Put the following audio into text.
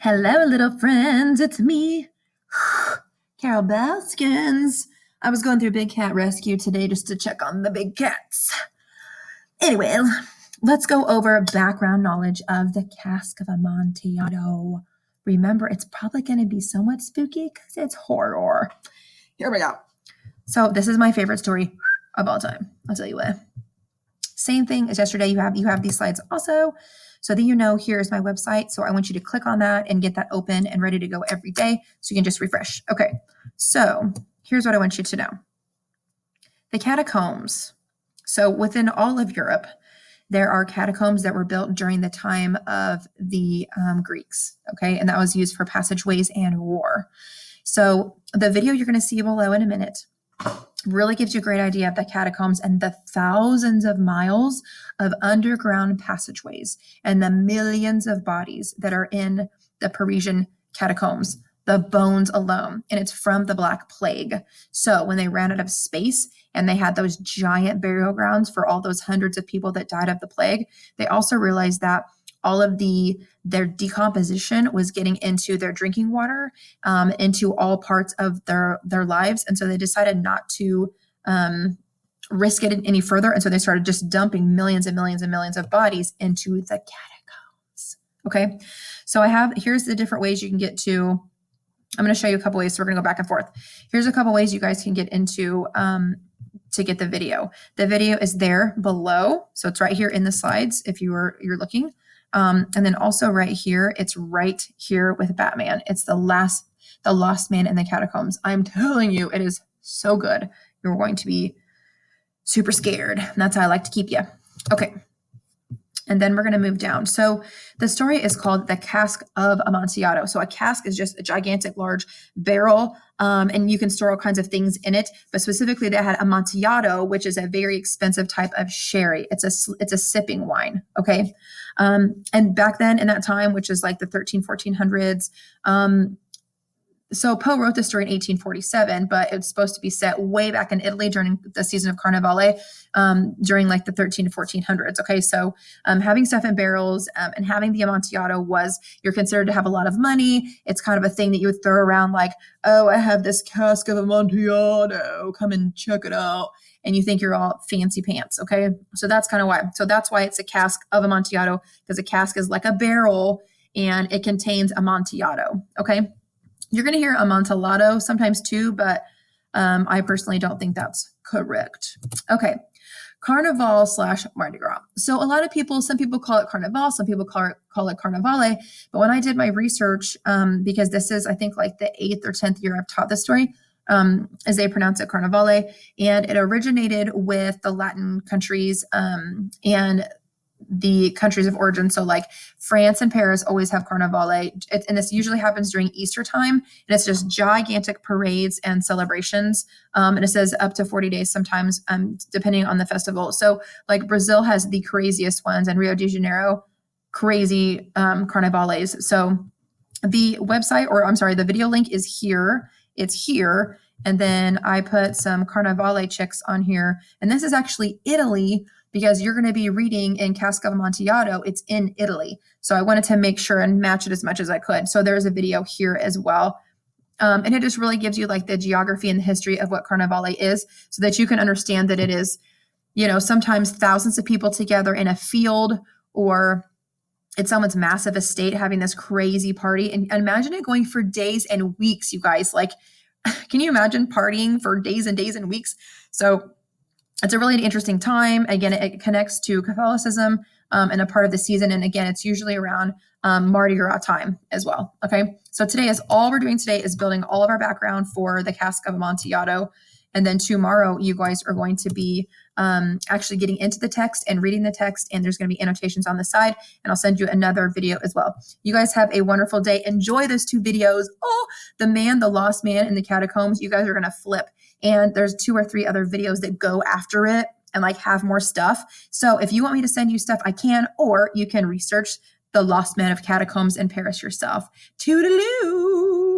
Hello, little friends. It's me, Carol Baskins. I was going through Big Cat Rescue today just to check on the big cats. Anyway, let's go over background knowledge of the Cask of Amontillado. Remember, it's probably going to be somewhat spooky because it's horror. Here we go. So this is my favorite story of all time. I'll tell you what. Same thing as yesterday. You have these slides also, so that you know here's my website. So I want you to click on that and get that open and ready to go every day so you can just refresh. Okay, so here's what I want you to know. The catacombs. So within all of Europe, there are catacombs that were built during the time of the Greeks, okay? And that was used for passageways and war. So the video you're gonna see below in a minute really gives you a great idea of the catacombs and the thousands of miles of underground passageways and the millions of bodies that are in the Parisian catacombs, the bones alone. And it's from the Black Plague. So when they ran out of space and they had those giant burial grounds for all those hundreds of people that died of the plague, they also realized that all of their decomposition was getting into their drinking water, into all parts of their lives. And so they decided not to risk it any further. And so they started just dumping millions and millions and millions of bodies into the catacombs. Okay. So here's the different ways you can get to, I'm going to show you a couple ways. So we're going to go back and forth. Here's a couple ways you guys can get into, to get the video. The video is there below. So it's right here in the slides if you're looking. And then also right here, it's right here with Batman. It's the lost man in the catacombs. I'm telling you, it is so good. You're going to be super scared. And that's how I like to keep you. Okay. And then we're going to move down. So the story is called the Cask of Amontillado. So a cask is just a gigantic, large barrel, and you can store all kinds of things in it. But specifically, they had Amontillado, which is a very expensive type of sherry. It's a sipping wine. Okay, and back then in that time, which is like the 1400s. So Poe wrote this story in 1847, but it's supposed to be set way back in Italy during the season of Carnevale, during like the 13 to 1400s. Okay, so having stuff in barrels and having the Amontillado you're considered to have a lot of money. It's kind of a thing that you would throw around like, oh, I have this cask of Amontillado, come and check it out. And you think you're all fancy pants, okay? So that's kind of why. So that's why it's a cask of Amontillado, because a cask is like a barrel and it contains Amontillado, okay? You're going to hear Amontillado sometimes too, but I personally don't think that's correct. Okay, Carnival / Mardi Gras. So a lot of people, some people call it Carnival, some people call it Carnevale. But when I did my research, because this is, I think, like the 8th or 10th year I've taught this story, as they pronounce it, Carnevale, and it originated with the Latin countries and the countries of origin. So like France and Paris always have Carnevale, and this usually happens during Easter time, and it's just gigantic parades and celebrations. And it says up to 40 days sometimes, depending on the festival. So like Brazil has the craziest ones, and Rio de Janeiro, crazy Carnivales. So the website, or I'm sorry, the video link is here. It's here. And then I put some Carnevale chicks on here. And this is actually Italy, because you're going to be reading in Cask of Amontillado. It's in Italy. So I wanted to make sure and match it as much as I could. So there's a video here as well. And it just really gives you like the geography and the history of what Carnevale is, so that you can understand that it is, sometimes thousands of people together in a field, or it's someone's massive estate having this crazy party. And imagine it going for days and weeks, you guys. Like, can you imagine partying for days and days and weeks? So it's a really interesting time. Again, it connects to Catholicism and a part of the season. And again, it's usually around Mardi Gras time as well. Okay, so all we're doing today is building all of our background for the Cask of Amontillado. And then tomorrow, you guys are going to be actually getting into the text and reading the text. And there's going to be annotations on the side. And I'll send you another video as well. You guys have a wonderful day. Enjoy those 2 videos. Oh, the lost man in the catacombs. You guys are going to flip. And there's 2 or 3 other videos that go after it and like have more stuff. So if you want me to send you stuff, I can, or you can research the lost man of catacombs in Paris yourself. Toodaloo.